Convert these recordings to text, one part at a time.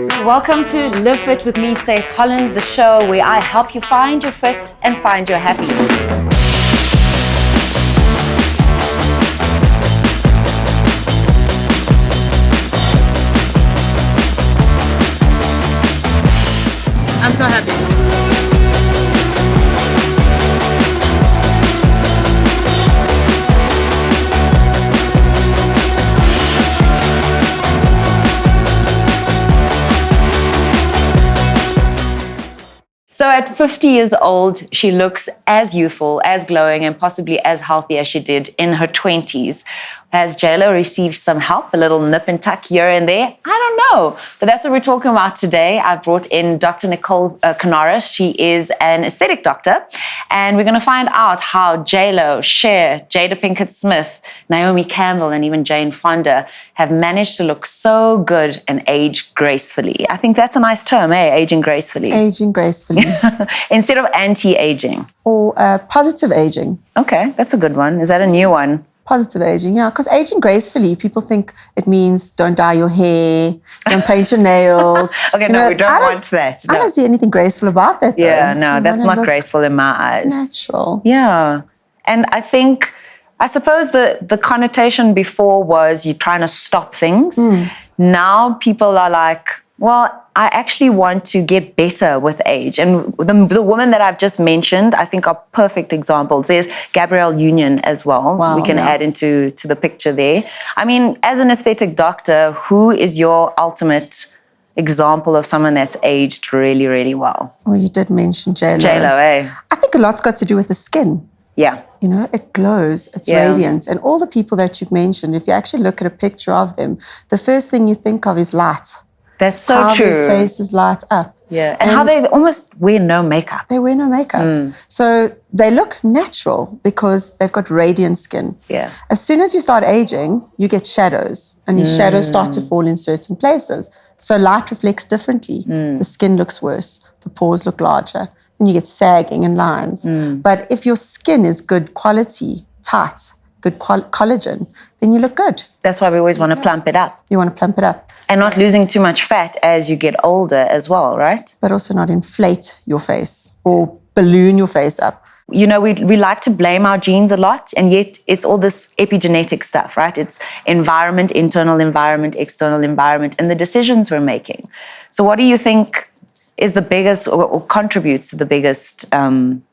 Welcome to Live Fit with me, Stace Holland, the show where I help you find your fit and find your happy. I'm so happy. So at 50 years old, she looks as youthful, as glowing, and possibly as healthy as she did in her 20s. Has JLo received some help, a little nip and tuck here and there? I don't know, but that's what we're talking about today. I brought in Dr. Nicole Kanaris. She is an aesthetic doctor, and we're going to find out how JLo, Cher, Jada Pinkett Smith, Naomi Campbell, and even Jane Fonda have managed to look so good and age gracefully. I think that's a nice term, eh? Aging gracefully. Aging gracefully. Instead of anti-aging. Or positive aging. Okay, that's a good one. Is that a new one? Positive aging, yeah. Because aging gracefully, people think it means don't dye your hair, don't paint your nails. Okay, no, we don't want that. No. I don't see anything graceful about that, though. Yeah, no, that's not graceful in my eyes. Natural. Yeah. And I suppose the connotation before was you're trying to stop things. Now people are like, well, I actually want to get better with age. And the women that I've just mentioned, I think are perfect examples. There's Gabrielle Union as well. Wow, we can add into the picture there. I mean, as an aesthetic doctor, who is your ultimate example of someone that's aged really, really well? Well, you did mention JLo. JLo, eh? I think a lot's got to do with the skin. Yeah. You know, it glows, it's radiant. And all the people that you've mentioned, if you actually look at a picture of them, the first thing you think of is light. That's so how true. How their faces light up. Yeah, and how they almost wear no makeup. They wear no makeup. So they look natural because they've got radiant skin. Yeah. As soon as you start aging, you get shadows, and these shadows start to fall in certain places. So light reflects differently. The skin looks worse, the pores look larger, and you get sagging and lines. But if your skin is good quality, tight, good collagen, then you look good. That's why we always want to plump it up. You want to plump it up. And not losing too much fat as you get older as well, right? But also not inflate your face or balloon your face up. You know, we like to blame our genes a lot, and yet it's all this epigenetic stuff, right? It's environment, internal environment, external environment, and the decisions we're making. So what do you think is the biggest or contributes to the biggest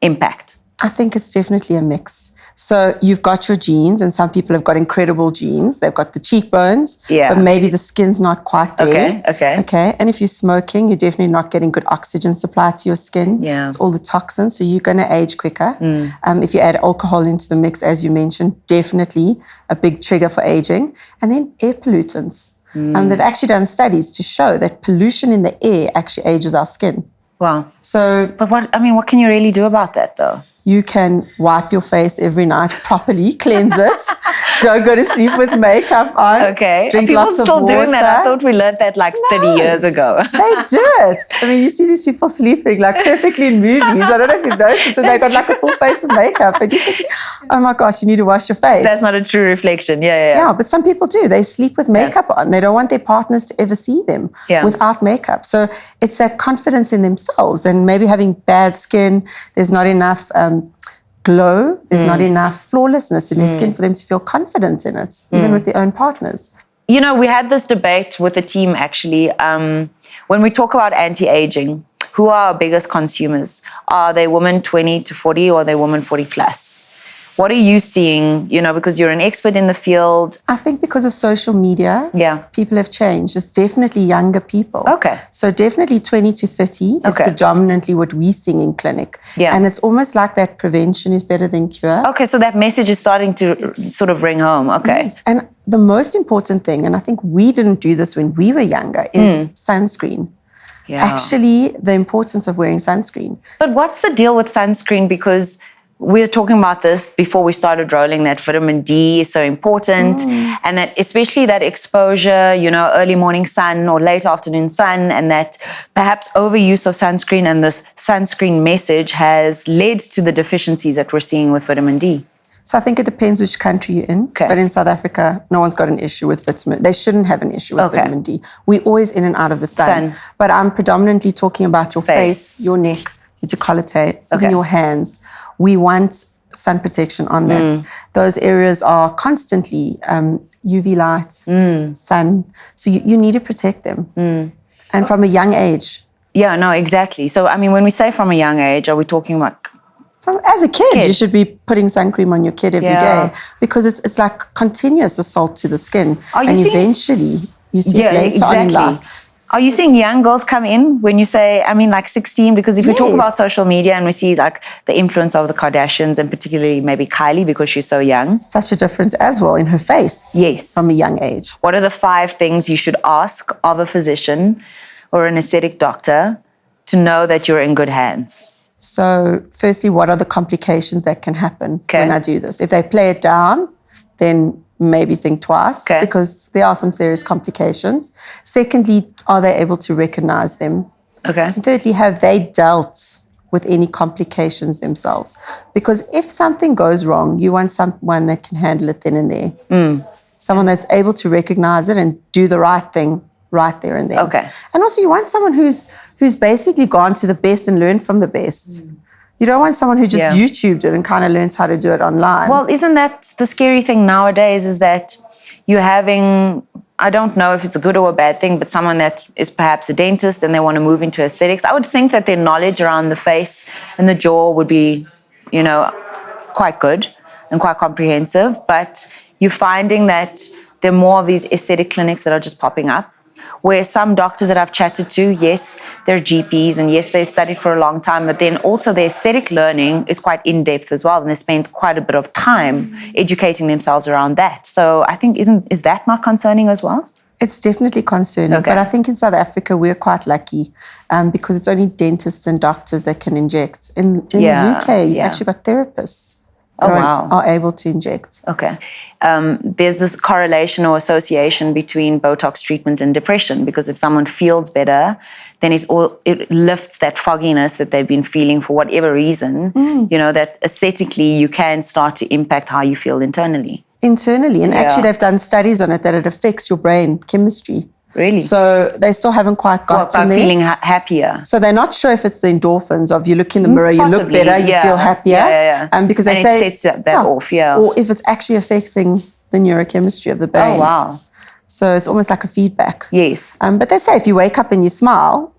impact? I think it's definitely a mix. So you've got your genes, and some people have got incredible genes. They've got the cheekbones, but maybe the skin's not quite there. Okay. And if you're smoking, you're definitely not getting good oxygen supply to your skin. Yeah. It's all the toxins, so you're going to age quicker. If you add alcohol into the mix, as you mentioned, definitely a big trigger for aging. And then air pollutants. They've actually done studies to show that pollution in the air actually ages our skin. Wow. So, but what can you really do about that, though? You can wipe your face every night properly, cleanse it. Don't go to sleep with makeup on. Okay. Drink people lots of still water. doing that? I thought we learned that like 30 years ago. They do it. I mean, you see these people sleeping like perfectly in movies. I don't know if you've noticed, and they've got like a full face of makeup. And you think, oh my gosh, you need to wash your face. That's not a true reflection. Yeah, but some people do. They sleep with makeup on. They don't want their partners to ever see them without makeup. So it's that confidence in themselves, and maybe having bad skin, there's not enough glow, there's not enough flawlessness in their skin for them to feel confident in it, even with their own partners. You know, we had this debate with the team actually. When we talk about anti-aging, who are our biggest consumers? Are they women 20 to 40 or are they women 40 plus? What are you seeing, you know, because you're an expert in the field? I think because of social media, people have changed. It's definitely younger people. Okay. So definitely 20 to 30 is predominantly what we see in clinic. Yeah. And it's almost like that prevention is better than cure. Okay, so that message is starting to sort of ring home. Okay. Yes. And the most important thing, and I think we didn't do this when we were younger, is sunscreen. Yeah. Actually, the importance of wearing sunscreen. But what's the deal with sunscreen? Because we were talking about this before we started rolling, that vitamin D is so important, and that especially that exposure, you know, early morning sun or late afternoon sun, and that perhaps overuse of sunscreen and this sunscreen message has led to the deficiencies that we're seeing with vitamin D. So I think it depends which country you're in. Okay. But in South Africa, no one's got an issue with vitamin. They shouldn't have an issue with Okay. vitamin D. We're always in and out of the sun. But I'm predominantly talking about your face, your neck, your décolleté, even your hands. We want sun protection on that. Those areas are constantly UV light, sun. So you need to protect them. And from a young age. Yeah, no, exactly. So, I mean, when we say from a young age, are we talking about... As a kid, you should be putting sun cream on your kid every day because it's like continuous assault to the skin. Eventually you see it later on in life. Are you seeing young girls come in when you say, I mean, like 16? Because if we talk about social media and we see like the influence of the Kardashians and particularly maybe Kylie because she's so young. Such a difference as well in her face. Yes. From a young age. What are the 5 things you should ask of a physician or an aesthetic doctor to know that you're in good hands? So firstly, what are the complications that can happen when I do this? If they play it down, then maybe think twice because there are some serious complications. Secondly, are they able to recognize them? And thirdly, have they dealt with any complications themselves? Because if something goes wrong, you want someone that can handle it then and there. Someone that's able to recognize it and do the right thing right there and then. And also you want someone who's basically gone to the best and learned from the best. You don't want someone who just YouTubed it and kind of learns how to do it online. Well, isn't that the scary thing nowadays is that you're having, I don't know if it's a good or a bad thing, but someone that is perhaps a dentist and they want to move into aesthetics. I would think that their knowledge around the face and the jaw would be, you know, quite good and quite comprehensive. But you're finding that there are more of these aesthetic clinics that are just popping up, where some doctors that I've chatted to, yes, they're GPs and yes, they studied for a long time, but then also their aesthetic learning is quite in-depth as well, and they spend quite a bit of time educating themselves around that. So I think, is that not concerning as well? It's definitely concerning, but I think in South Africa we're quite lucky because it's only dentists and doctors that can inject. In the UK, you've actually got therapists. Are able to inject. There's this correlation or association between Botox treatment and depression because if someone feels better, then it lifts that fogginess that they've been feeling for whatever reason, you know, that aesthetically you can start to impact how you feel internally. And actually they've done studies on it that it affects your brain chemistry. Really? So they still haven't quite got by feeling happier. So they're not sure if it's the endorphins of you look in the mirror, you look better, you feel happier. Because they say it sets that off, or if it's actually affecting the neurochemistry of the brain. Oh, wow. So it's almost like a feedback. Yes. But they say if you wake up and you smile,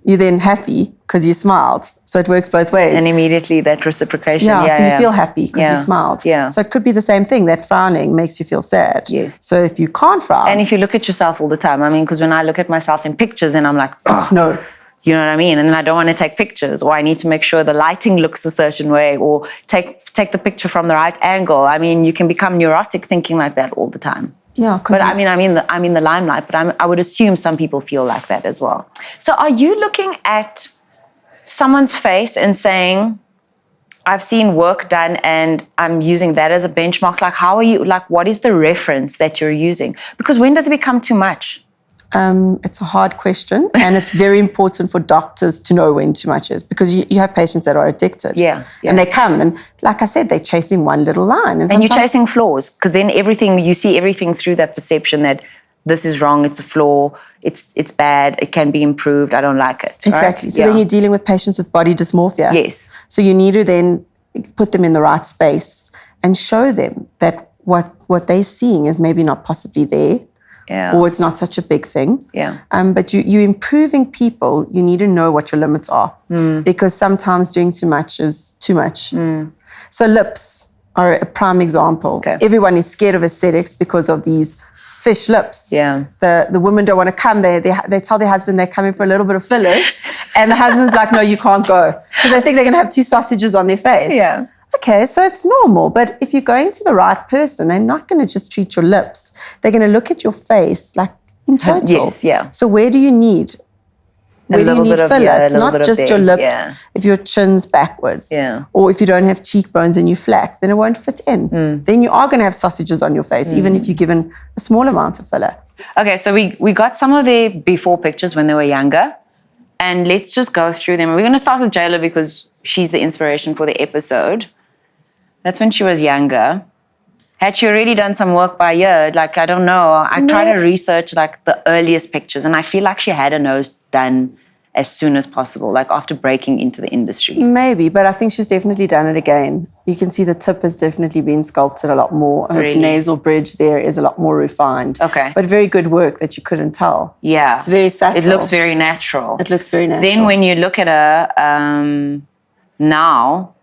you're then happy because you smiled. So it works both ways. And immediately that reciprocation. So you feel happy because you smiled. So it could be the same thing, that frowning makes you feel sad. Yes. So if you can't frown. And if you look at yourself all the time, I mean, because when I look at myself in pictures and I'm like, oh, no. You know what I mean? And then I don't want to take pictures, or I need to make sure the lighting looks a certain way, or take the picture from the right angle. I mean, you can become neurotic thinking like that all the time. Yeah, but I'm in the limelight, but I would assume some people feel like that as well. So are you looking at someone's face and saying, I've seen work done and I'm using that as a benchmark? Like, how are you, like, what is the reference that you're using? Because when does it become too much? It's a hard question, and it's very important for doctors to know when too much is, because you have patients that are addicted. And they come and, like I said, they're chasing one little line. And you're chasing flaws, because then you see everything through that perception that this is wrong, it's a flaw, it's bad, it can be improved, I don't like it. Exactly. Right? So then you're dealing with patients with body dysmorphia. Yes. So you need to then put them in the right space and show them that what they're seeing is maybe not possibly there. Or it's not such a big thing. But you're improving people, you need to know what your limits are. Because sometimes doing too much is too much. So lips are a prime example. Everyone is scared of aesthetics because of these fish lips. The women don't want to come. They tell their husband they're coming for a little bit of fillers. And the husband's like, no, you can't go. Because they think they're going to have 2 sausages on their face. Okay, so it's normal, but if you're going to the right person, they're not going to just treat your lips. They're going to look at your face, like in total. So where do you need? Where do you need filler? It's not just your lips. If your chin's backwards, or if you don't have cheekbones and you're flat, then it won't fit in. Then you are going to have sausages on your face, even if you're given a small amount of filler. Okay, so we got some of their before pictures when they were younger, and let's just go through them. We're going to start with JLo because she's the inspiration for the episode. That's when she was younger. Had she already done some work by year? Like, I don't know. I try to research like the earliest pictures, and I feel like she had her nose done as soon as possible, like after breaking into the industry. Maybe, but I think she's definitely done it again. You can see the tip has definitely been sculpted a lot more. Her nasal bridge there is a lot more refined. Okay. But very good work that you couldn't tell. Yeah. It's very subtle. It looks very natural. It looks very natural. Then when you look at her now...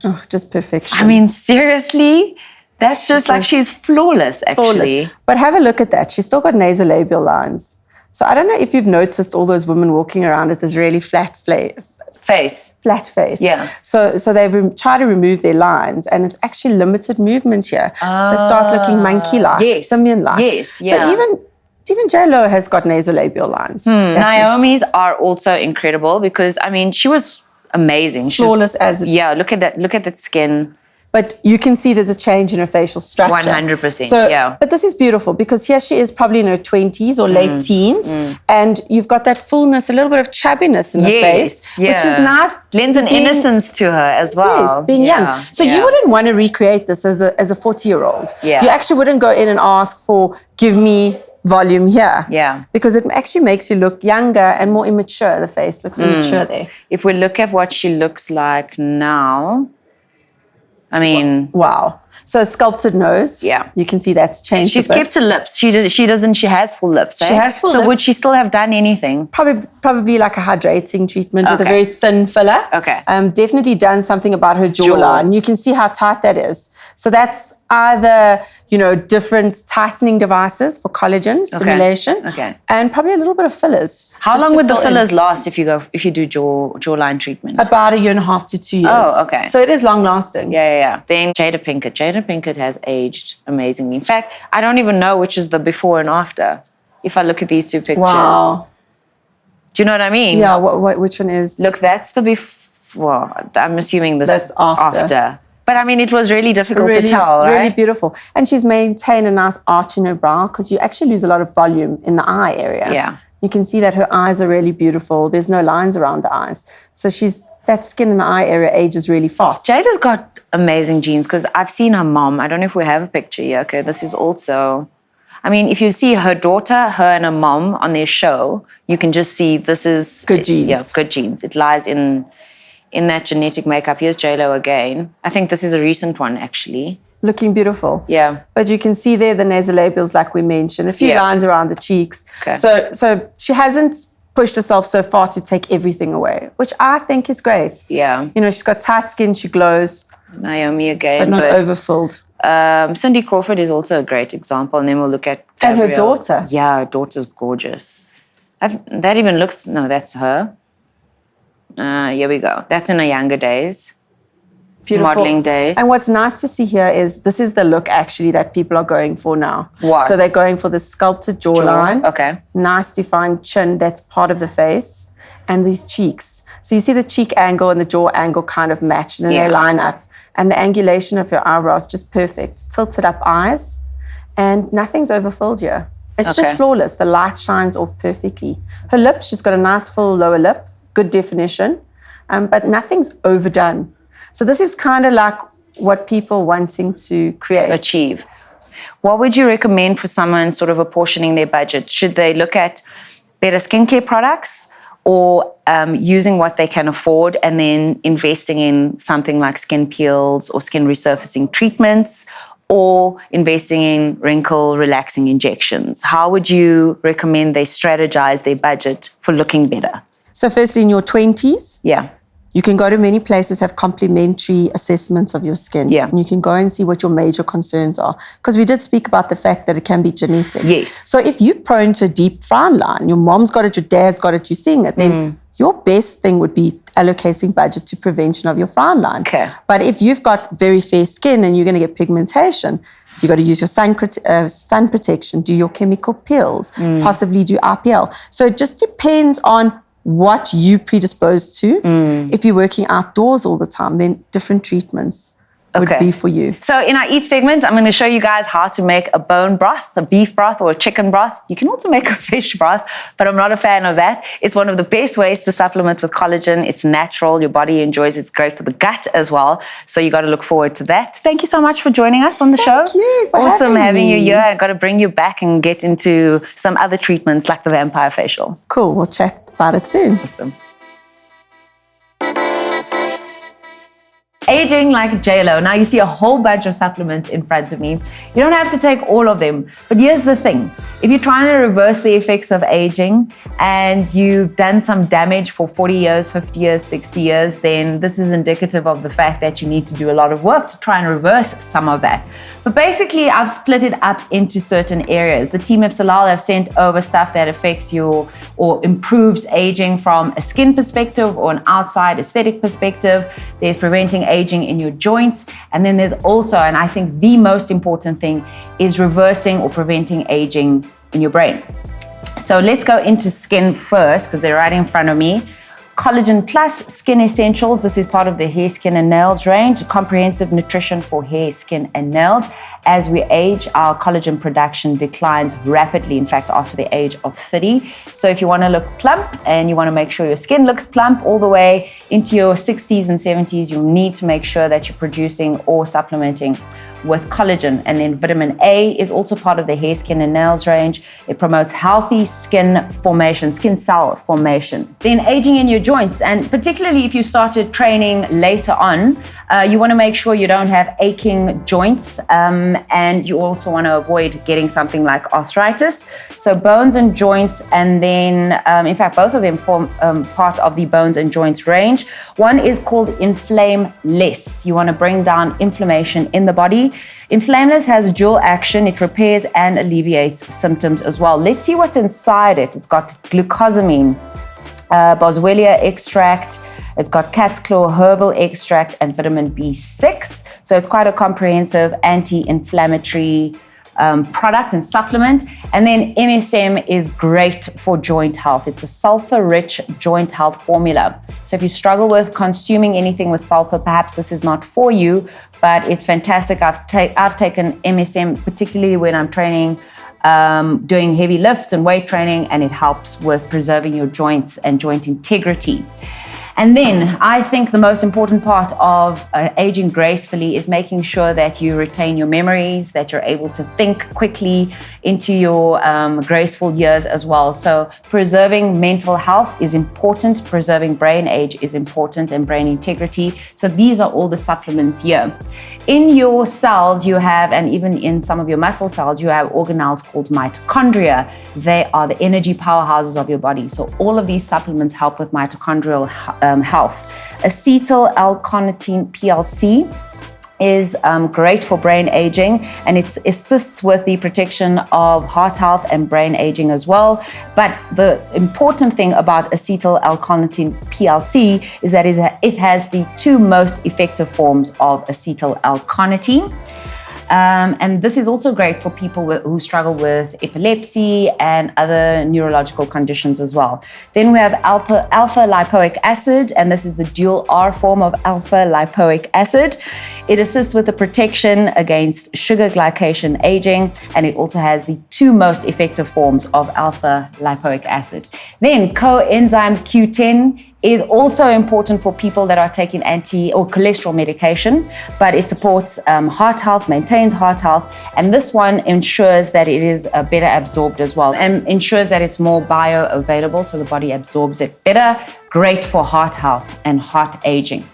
Oh, just perfection. I mean, seriously? That's just like she's flawless, actually. Flawless. But have a look at that. She's still got nasolabial lines. So I don't know if you've noticed all those women walking around with this really flat face. Yeah. So they try to remove their lines, and it's actually limited movement here. They start looking monkey-like, simian-like. Yes, yeah. So even JLo has got nasolabial lines. Naomi's are also incredible because, I mean, she was amazing. Flawless as... Yeah, look at that skin. But you can see there's a change in her facial structure. 100%, so, yeah. But this is beautiful because here she is probably in her 20s or late teens, and you've got that fullness, a little bit of chubbiness in the face, which is nice. Lends an innocence to her as well. Yes, being young. So you wouldn't want to recreate this as a 40-year-old. Yeah. You actually wouldn't go in and ask for, give me volume here. Yeah. Because it actually makes you look younger and more immature. The face looks immature there. If we look at what she looks like now... I mean... Wow. So a sculpted nose. Yeah. You can see that's changed. She's kept her lips. She has full lips. She has full lips. So would she still have done anything? Probably like a hydrating treatment with a very thin filler. Okay. Definitely done something about her jawline. You can see how tight that is. So that's either, different tightening devices for collagen stimulation. Okay. And probably a little bit of fillers. How long would the fillers last if you do jawline treatment? About 1.5 to 2 years. Oh, okay. So it is long lasting. Yeah. Then Jada Pinkett. Jada Pinkett has aged amazingly. In fact, I don't even know which is the before and after if I look at these two pictures. Wow. Do you know what I mean? Yeah, which one is? Look, that's the before. I'm assuming that's after. But I mean, it was really difficult to tell, right? Really beautiful. And she's maintained a nice arch in her brow because you actually lose a lot of volume in the eye area. Yeah. You can see that her eyes are really beautiful. There's no lines around the eyes. So that skin in the eye area ages really fast. Jada's got amazing genes because I've seen her mom. I don't know if we have a picture here. Okay, this is also... I mean, if you see her daughter, her and her mom on their show, you can just see this is... Good genes. Yeah, good genes. It lies in that genetic makeup. Here's JLo again. I think this is a recent one, actually. Looking beautiful. Yeah. But you can see there the nasolabials, like we mentioned, a few lines around the cheeks. Okay. So she hasn't pushed herself so far to take everything away, which I think is great. Yeah. She's got tight skin, she glows. Naomi again. But not overfilled. Cindy Crawford is also a great example, and then we'll look at Gabrielle. And her daughter. Yeah, her daughter's gorgeous. That even looks... No, that's her. Here we go. That's in her younger days. Beautiful. Modeling days. And what's nice to see here is this is the look actually that people are going for now. What? So they're going for the sculpted jawline. Okay. Nice defined chin that's part of the face. And these cheeks. So you see the cheek angle and the jaw angle kind of match, and then they line up. And the angulation of her eyebrows just perfect. Tilted up eyes. And nothing's overfilled here. It's just flawless. The light shines off perfectly. Her lips, she's got a nice full lower lip. Good definition. But nothing's overdone. So this is kind of like what people wanting to create. Achieve. What would you recommend for someone sort of apportioning their budget? Should they look at better skincare products or using what they can afford and then investing in something like skin peels or skin resurfacing treatments, or investing in wrinkle relaxing injections? How would you recommend they strategize their budget for looking better? So firstly, in your 20s, you can go to many places, have complimentary assessments of your skin. Yeah. And you can go and see what your major concerns are. Because we did speak about the fact that it can be genetic. Yes. So if you're prone to a deep frown line, your mom's got it, your dad's got it, you're seeing it, then your best thing would be allocating budget to prevention of your frown line. Okay. But if you've got very fair skin and you're going to get pigmentation, you got to use your sun protection, do your chemical peels, possibly do IPL. So it just depends on what you predisposed to. If you're working outdoors all the time, then different treatments. would be for you. So in our eat segment, I'm going to show you guys how to make a bone broth, a beef broth, or a chicken broth. You can also make a fish broth, but I'm not a fan of that. It's one of the best ways to supplement with collagen. It's natural. Your body enjoys it. It's great for the gut as well. So you got to look forward to that. Thank you so much for joining us on the show. Thank you for awesome having me. you here. I've got to bring you back and get into some other treatments like the vampire facial. Cool. We'll chat about it soon. Awesome. Aging like JLo. Now you see a whole bunch of supplements in front of me. You don't have to take all of them, but here's the thing. If you're trying to reverse the effects of aging and you've done some damage for 40 years, 50 years, 60 years, then this is indicative of the fact that you need to do a lot of work to try and reverse some of that. But basically, I've split it up into certain areas. The team of 𝗧𝗛𝗓 have sent over stuff that affects you or improves aging from a skin perspective or an outside aesthetic perspective. There's preventing aging in your joints. And then there's also, and I think the most important thing, is reversing or preventing aging in your brain. So let's go into skin first because they're right in front of me. Collagen Plus Skin Essentials. This is part of the hair, skin, and nails range. Comprehensive nutrition for hair, skin, and nails. As we age, our collagen production declines rapidly, in fact, after the age of 30. So if you want to look plump and you want to make sure your skin looks plump all the way into your 60s and 70s, you need to make sure that you're producing or supplementing with collagen. And then vitamin A is also part of the hair, skin, and nails range. It promotes healthy skin formation, skin cell formation. Then aging in your joints, and particularly if you started training later on, you want to make sure you don't have aching joints, and you also want to avoid getting something like arthritis. So bones and joints, and then in fact both of them form part of the bones and joints range. One is called Inflame Less. You want to bring down inflammation in the body. Inflameless has dual action. It repairs and alleviates symptoms as well. Let's see what's inside it. It's got glucosamine, boswellia extract, it's got cat's claw herbal extract, and vitamin B6. So it's quite a comprehensive anti-inflammatory product and supplement. And then MSM is great for joint health. It's a sulfur-rich joint health formula. So if you struggle with consuming anything with sulfur, perhaps this is not for you, but it's fantastic. I've taken MSM, particularly when I'm training, doing heavy lifts and weight training, and it helps with preserving your joints and joint integrity. And then I think the most important part of aging gracefully is making sure that you retain your memories, that you're able to think quickly into your graceful years as well. So preserving mental health is important, preserving brain age is important, and brain integrity. So these are all the supplements here. In your cells you have, and even in some of your muscle cells, you have organelles called mitochondria. They are the energy powerhouses of your body. So all of these supplements help with mitochondrial health. Acetyl-L-carnitine PLC is great for brain aging, and it assists with the protection of heart health and brain aging as well. But the important thing about acetyl-L-carnitine PLC is that it has the two most effective forms of acetyl-L-carnitine. And this is also great for people who struggle with epilepsy and other neurological conditions as well. Then we have alpha lipoic acid, and this is the dual R form of alpha lipoic acid. It assists with the protection against sugar glycation aging, and it also has the two most effective forms of alpha lipoic acid. Then coenzyme Q10 is also important for people that are taking anti or cholesterol medication, but it supports heart health, maintains heart health, and this one ensures that it is better absorbed as well, and ensures that it's more bioavailable, so the body absorbs it better. Great for heart health and heart aging.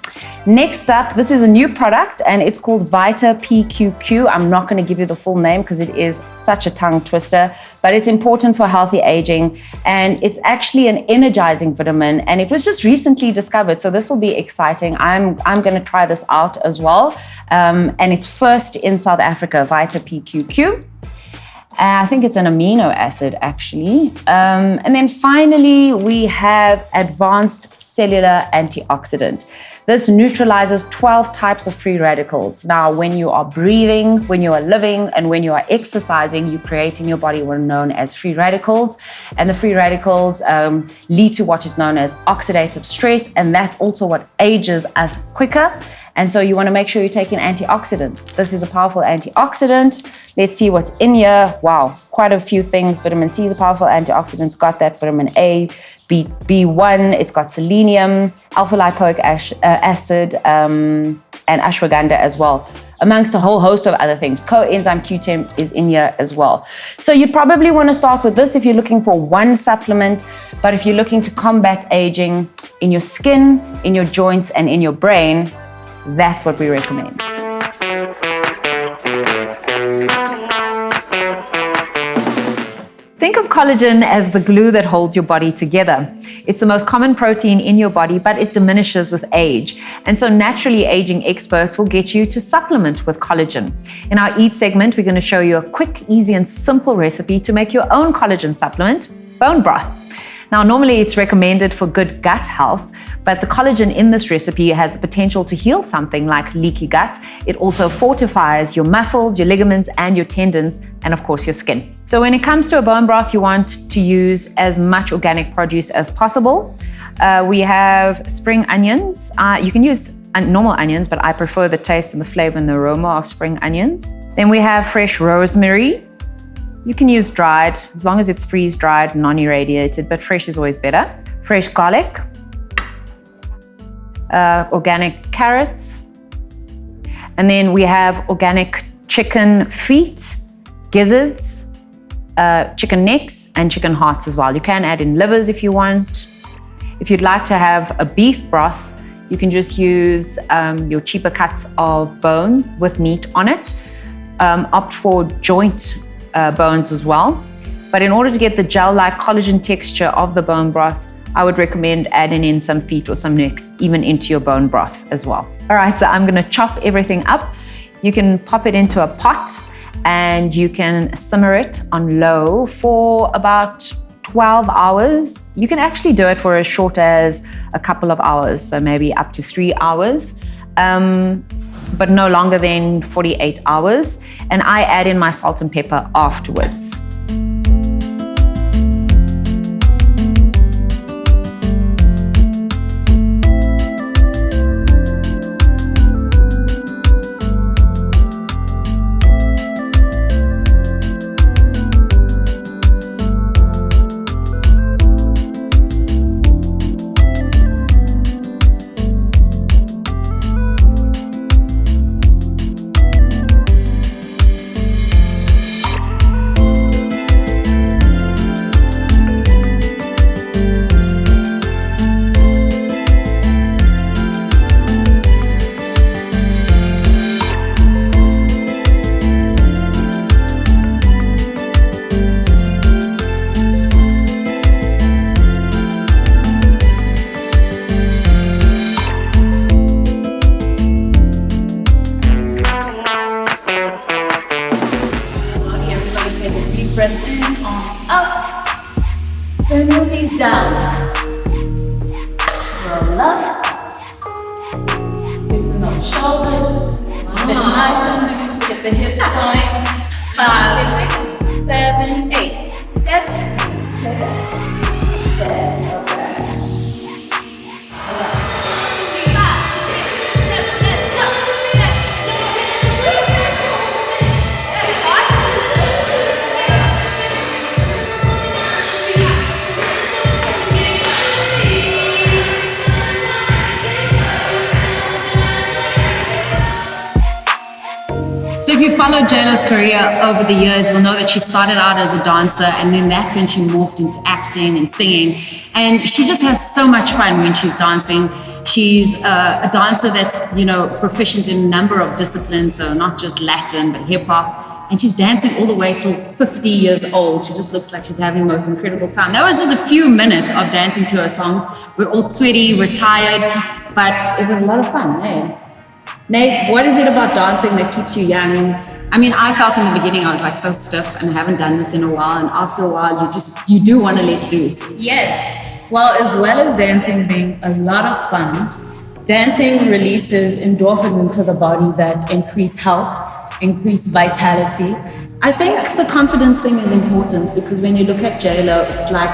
Next up, this is a new product, and it's called Vita PQQ. I'm not going to give you the full name because it is such a tongue twister, but it's important for healthy aging, and it's actually an energizing vitamin, and it was just recently discovered, so this will be exciting. I'm going to try this out as well, and it's first in South Africa, Vita PQQ. I think it's an amino acid, actually. And then finally, we have advanced cellular antioxidant. This neutralizes 12 types of free radicals. Now, when you are breathing, when you are living, and when you are exercising, you create in your body what are known as free radicals. And the free radicals lead to what is known as oxidative stress, and that's also what ages us quicker. And so you want to make sure you're taking antioxidants. This is a powerful antioxidant. Let's see what's in here. Wow, quite a few things. Vitamin C is a powerful antioxidant. It's got that vitamin A, B1, it's got selenium, alpha lipoic acid, and ashwagandha as well, amongst a whole host of other things. Coenzyme Q10 is in here as well. So you'd probably want to start with this if you're looking for one supplement, but if you're looking to combat aging in your skin, in your joints, and in your brain, that's what we recommend. Think of collagen as the glue that holds your body together. It's the most common protein in your body, but it diminishes with age. And so naturally aging experts will get you to supplement with collagen. In our Eat segment, we're going to show you a quick, easy, and simple recipe to make your own collagen supplement, bone broth. Now, normally it's recommended for good gut health, but the collagen in this recipe has the potential to heal something like leaky gut. It also fortifies your muscles, your ligaments, and your tendons, and of course your skin. So when it comes to a bone broth, you want to use as much organic produce as possible. We have spring onions. You can use normal onions, but I prefer the taste and the flavor and the aroma of spring onions. Then we have fresh rosemary. You can use dried, as long as it's freeze-dried, non-irradiated, but fresh is always better. Fresh garlic, organic carrots, and then we have organic chicken feet, gizzards, chicken necks, and chicken hearts as well. You can add in livers if you want. If you'd like to have a beef broth, you can just use your cheaper cuts of bone with meat on it. Opt for joint bones as well. But in order to get the gel-like collagen texture of the bone broth, I would recommend adding in some feet or some necks, even into your bone broth as well. All right, so I'm gonna chop everything up. You can pop it into a pot and you can simmer it on low for about 12 hours. You can actually do it for as short as a couple of hours, so maybe up to 3 hours. But no longer than 48 hours. And I add in my salt and pepper afterwards. Breath in, arms up. Turn your knees down. Roll up. Loosen those shoulders. Keep it nice and loose. Get the hips going. 5, 6, 7, 8 steps. So if you follow JLo's career over the years, you'll know that she started out as a dancer, and then that's when she morphed into acting and singing. And she just has so much fun when she's dancing. She's a dancer that's, proficient in a number of disciplines, so not just Latin, but hip hop. And she's dancing all the way till 50 years old. She just looks like she's having the most incredible time. That was just a few minutes of dancing to her songs. We're all sweaty, we're tired, but it was a lot of fun, hey? Nate, what is it about dancing that keeps you young? I mean, I felt in the beginning I was like so stiff and I haven't done this in a while. And after a while, you do want to let loose. Yes. Well, as well as dancing being a lot of fun, dancing releases endorphins into the body that increase health, increase vitality. I think the confidence thing is important because when you look at JLo, it's like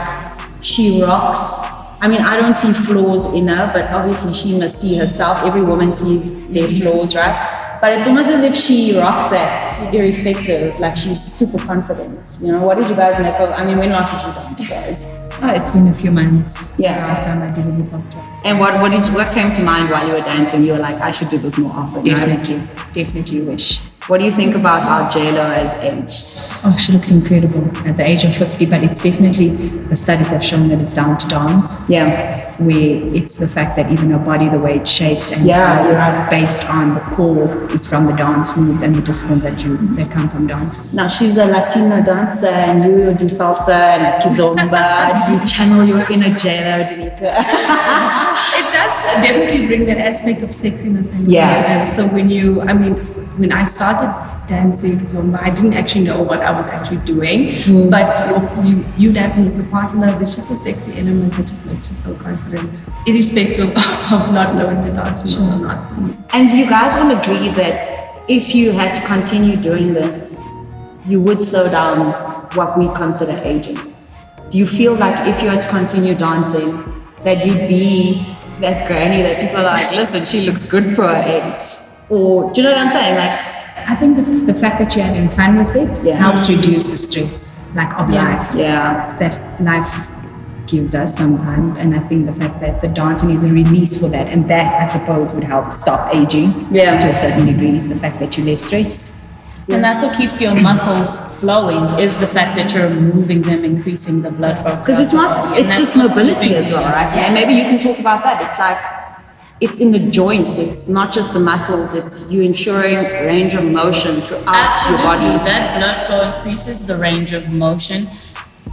she rocks I mean, I don't see flaws in her, but obviously she must see herself. Every woman sees their flaws, right? But it's almost as if she rocks that irrespective, like she's super confident. You know, what did you guys make of? I mean, when last did you dance, guys? Oh, it's been a few months. Yeah. Last time I did a Botox. And what came to mind while you were dancing? You were like, I should do this more often. Definitely wish. What do you think about how JLo has aged? Oh, she looks incredible at the age of 50, but it's definitely, the studies have shown that it's down to dance. Yeah. Where it's the fact that even her body, the way it's shaped and Yeah, you're right. based on the core is from the dance moves and the disciplines that come from dance. Now she's a Latina dancer and you do salsa and 𝗧𝗥𝗔𝗓𝗞. Do you channel your inner JLo, Danica? It does definitely bring that aspect of sexiness and Yeah. confidence. So when I started dancing 𝗧𝗥𝗓𝗞, I didn't actually know what I was actually doing. But you dancing with your partner, there's just a sexy element that just makes you so confident, irrespective of not knowing the dance moves or not. And do you guys all agree that if you had to continue doing this, you would slow down what we consider aging? Do you feel like if you had to continue dancing, that you'd be that granny that people are like, listen, she looks good for her age? Or do you know what I'm saying? Like, I think the fact that you're having fun with it helps reduce the stress of life that life gives us sometimes. And I think the fact that the dancing is a release for that, and that I suppose would help stop aging to a certain degree, is the fact that you're less stressed. And that's what keeps your muscles flowing, is the fact that you're moving them, increasing the blood flow. because it's just mobility as well, right? Yeah. And maybe you can talk about that. It's like, it's in the joints, it's not just the muscles, it's you ensuring range of motion throughout your body. That blood flow increases the range of motion.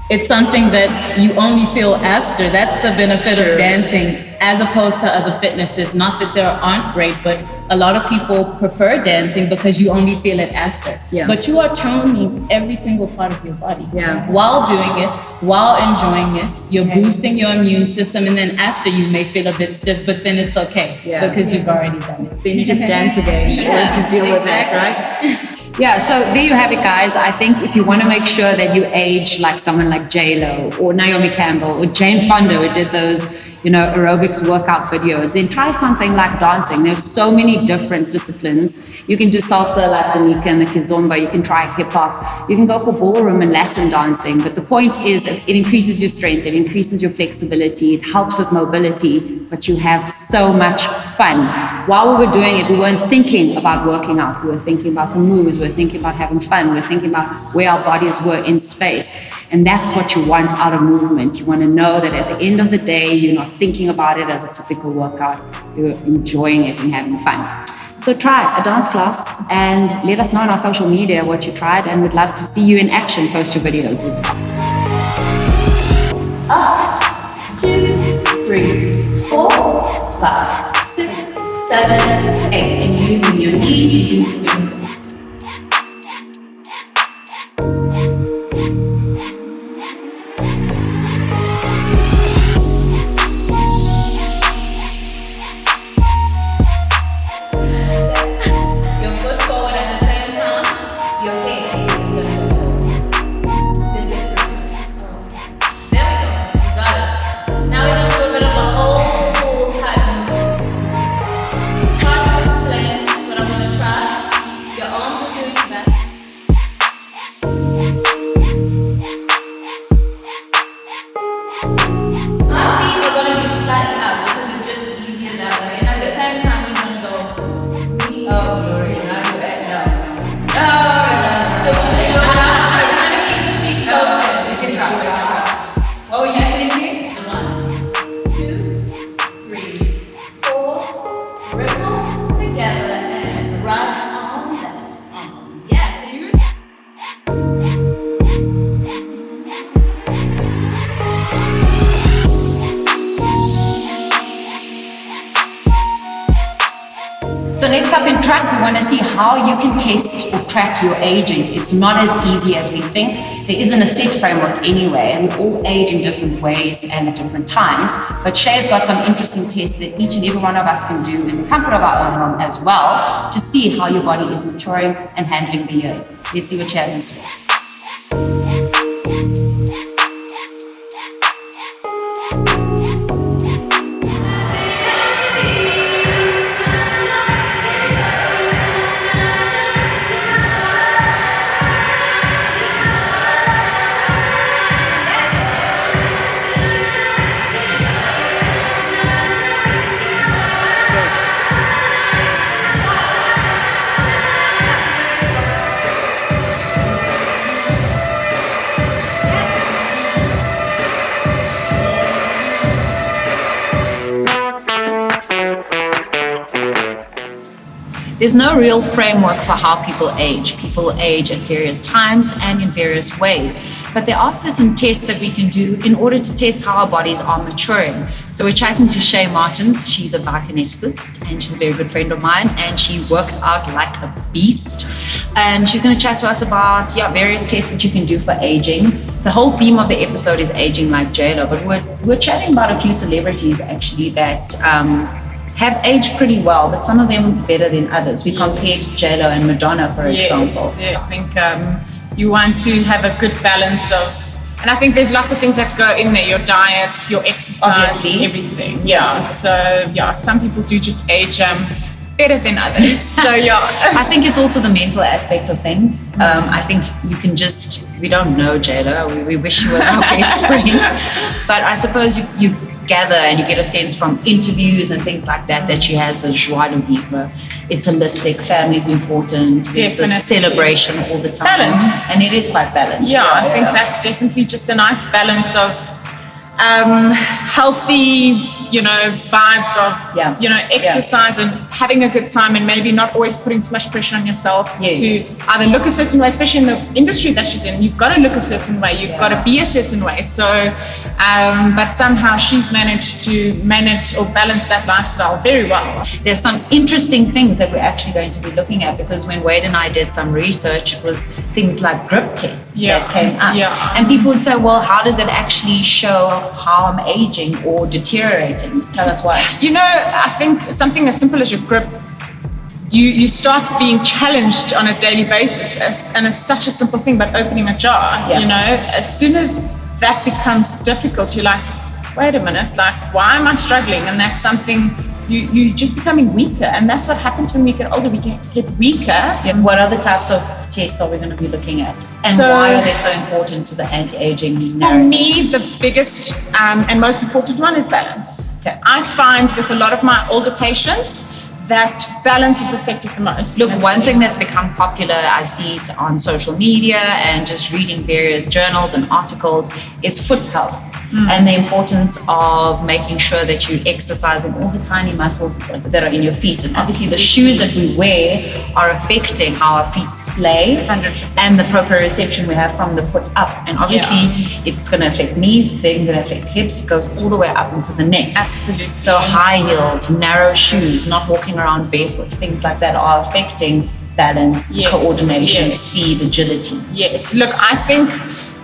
It's something that you only feel after. That's the benefit of dancing as opposed to other fitnesses. Not that there aren't great, but a lot of people prefer dancing because you only feel it after. Yeah. But you are toning every single part of your body. Yeah. While doing it, while enjoying it, you're boosting your immune system, and then after you may feel a bit stiff, but then it's okay because you've already done it. Then you just dance again to deal with that, right? Yeah, so there you have it, guys. I think if you want to make sure that you age like someone like JLo or Naomi Campbell or Jane Fonda, who did those, aerobics workout videos, then try something like dancing. There's so many different disciplines. You can do salsa like Danica and the kizomba. You can try hip hop. You can go for ballroom and Latin dancing. But the point is, it increases your strength, it increases your flexibility, it helps with mobility, but you have so much fun. While we were doing it, we weren't thinking about working out. We were thinking about the moves. We were thinking about having fun. We were thinking about where our bodies were in space. And that's what you want out of movement. You want to know that at the end of the day, you're not thinking about it as a typical workout. You're enjoying it and having fun. So try a dance class and let us know on our social media what you tried, and we'd love to see you in action. Post your videos as well. Up, 2, 3, 4, 5, 6, 7, 8. And using your knees, using your hips. Your foot forward at the same time, your head is going to go forward. Dip it through. There we go. You got it. Now we're going to do a bit of an old school type move. Hard to explain, but I'm going to try. Your arms are doing that. My feet are going to be slightly out because it's just easier that way. And at the same time, you're going to go. Oh, you're not doing that. No. So we're going to keep the feet close. You can try. What were you thinking? 1, 2, 3, 4. Ripple together and right arm, left arm. Yes. So next up in track, we want to see how you can test or track your aging. It's not as easy as we think. There isn't a set framework anyway, and we all age in different ways and at different times. But Shay's got some interesting tests that each and every one of us can do in the comfort of our own home as well to see how your body is maturing and handling the years. Let's see what she has in store. there's no real framework for how people age. People age at various times and in various ways. But there are certain tests that we can do in order to test how our bodies are maturing. So we're chatting to 𝗧𝗛𝗡𝗞. She's a biokineticist and she's a very good friend of mine, and she works out like a beast. And she's going to chat to us about various tests that you can do for aging. The whole theme of the episode is aging like JLo, but we're chatting about a few celebrities actually that have aged pretty well, but some of them better than others. We compared JLo and Madonna, for example. Yeah, I think you want to have a good balance of, and I think there's lots of things that go in there, your diet, your exercise, Obviously. everything. Yeah. So some people do just age better than others. So I think it's also the mental aspect of things. I think you can just, we don't know JLo, we wish she was our best friend, but I suppose you gather and you get a sense from interviews and things like that she has the joie de vivre. It's holistic, family's important, there's the celebration all the time. Balance. And it is quite balanced. Yeah, I think that's definitely just a nice balance of healthy, vibes of, exercise and having a good time, and maybe not always putting too much pressure on yourself to either look a certain way, especially in the industry that she's in. You've got to look a certain way, you've got to be a certain way. So, but somehow she's managed to manage or balance that lifestyle very well. There's some interesting things that we're actually going to be looking at, because when Wade and I did some research, it was things like grip tests that came up. Yeah. And people would say, well, how does it actually show how I'm aging or deteriorating? Tell us why. I think something as simple as your grip, you start being challenged on a daily basis, and it's such a simple thing, but opening a jar, as soon as that becomes difficult, you're like, wait a minute, like, why am I struggling? And that's something, you're just becoming weaker, and that's what happens when we get older, we get weaker. What other types of tests are we going to be looking at? And why are they so important to the anti-aging narrative? For me, the biggest and most important one is balance. Okay. I find with a lot of my older patients that balance is affected the most. Look, one thing that's become popular, I see it on social media and just reading various journals and articles, is foot health. And the importance of making sure that you're exercising all the tiny muscles that are in your feet. And obviously the shoes that we wear are affecting how our feet splay 100%. and the proprioception we have from the foot up. And obviously it's going to affect knees, it's then going to affect hips, it goes all the way up into the neck. Absolutely. So high heels, narrow shoes, not walking around barefoot, things like that are affecting balance, coordination, speed, agility. Yes. Look, I think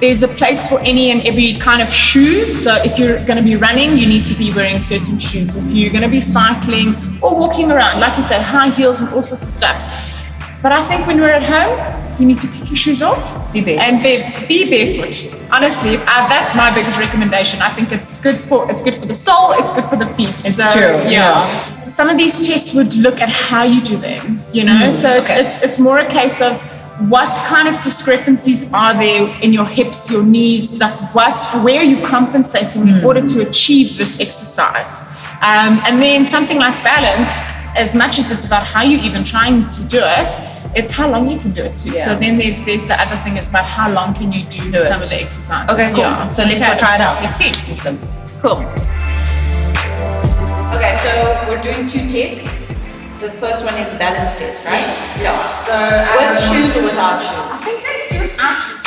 there's a place for any and every kind of shoe. So if you're going to be running, you need to be wearing certain shoes. If you're going to be cycling or walking around, like you said, high heels and all sorts of stuff. But I think when we're at home, you need to pick your shoes off be barefoot. And be barefoot. Honestly, that's my biggest recommendation. I think it's good for the soul, it's good for the feet. It's true. Yeah. Some of these tests would look at how you do them, So it's more a case of what kind of discrepancies are there in your hips, your knees, like where are you compensating in order to achieve this exercise? And then something like balance, as much as it's about how you're even trying to do it, it's how long you can do it too. Yeah. So then there's the other thing is about how long can you do some of the exercises. Okay, cool. Yeah. So let's go try it out. Let's see. Awesome. Cool. Okay, so we're doing 2 tests. The first one is the balance test, right? Yes. Yeah. So with shoes or without shoes? I think let's do it without shoes.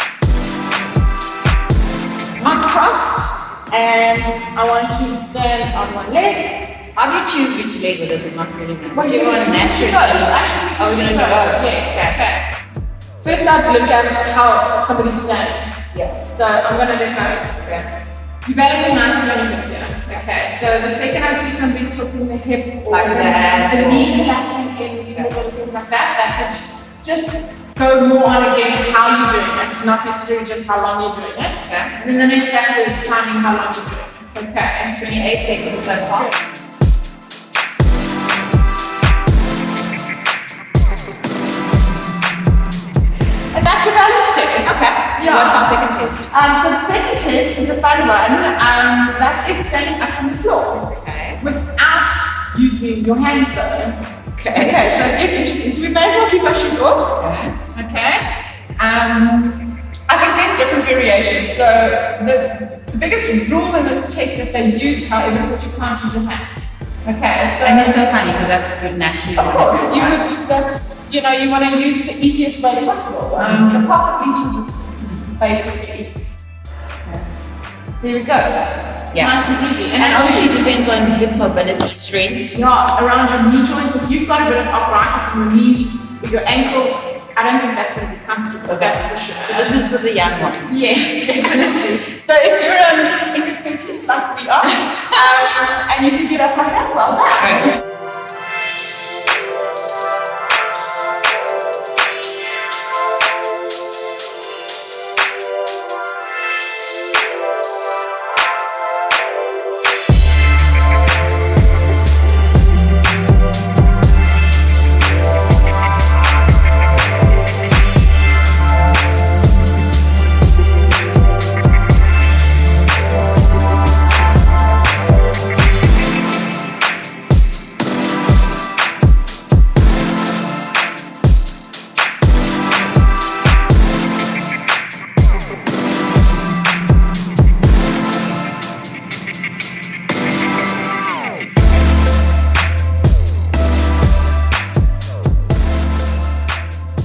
Arms crossed, and I want you to stand on one leg. How do you choose which leg, or does it not really matter? What do you want naturally? Are we going to do both? Yes. Okay. First, I'd look at how somebody's standing. Yeah. So I'm going to let go. Okay. You're balancing nicely on your hip here. Okay, so the second I see somebody tilting the hip or like that, the knee collapsing in, small little things like that could just go more on again how you're doing it, not necessarily just how long you're doing it. Okay. And then the next factor is timing how long you're doing it. So, okay. 28 seconds, that's fine. And that's your balance test. Okay. Yeah. What's our second test? So the second test is the fun one. That is standing up from the floor. Okay. Without using your hands though. Okay, so it's interesting. So we may as well keep our shoes off. Okay. I think there's different variations. So the biggest rule in this test that they use, however, is that you can't use your hands. Okay, so And it's so funny because that's what naturally. of course you would just you want to use the easiest way possible. The path of least resistance, basically. There we go. Yeah. Nice and easy. And actually, obviously it depends on hip mobility strength. yeah, around your knee joints. If you've got a bit of arthritis in your knees or your ankles, I don't think that's going to be comfortable. That's for sure. So this is for the young ones. Yes, definitely. So if you're in your 50s like we are, and you can get up like that, well done. Right.